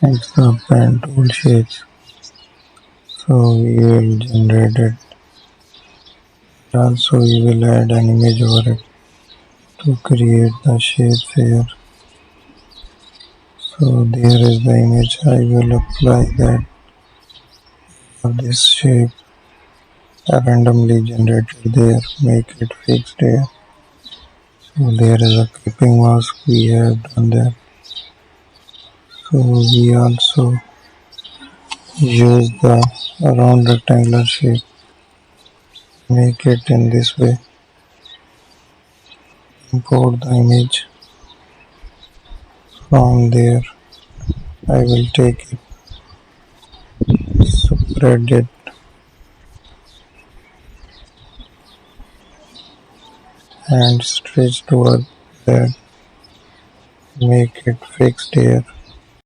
It's the pen tool shapes. So we will generate it. Also we will add an image over it to create the shapes here. So there is the image. I will apply that of this shape randomly generated there. Make it fixed here. So there is a clipping mask. We have done that. So we also use the round rectangular shape. Make it in this way. Import the image from there. I will take it, spread it, and stretch toward that. Make it fixed here.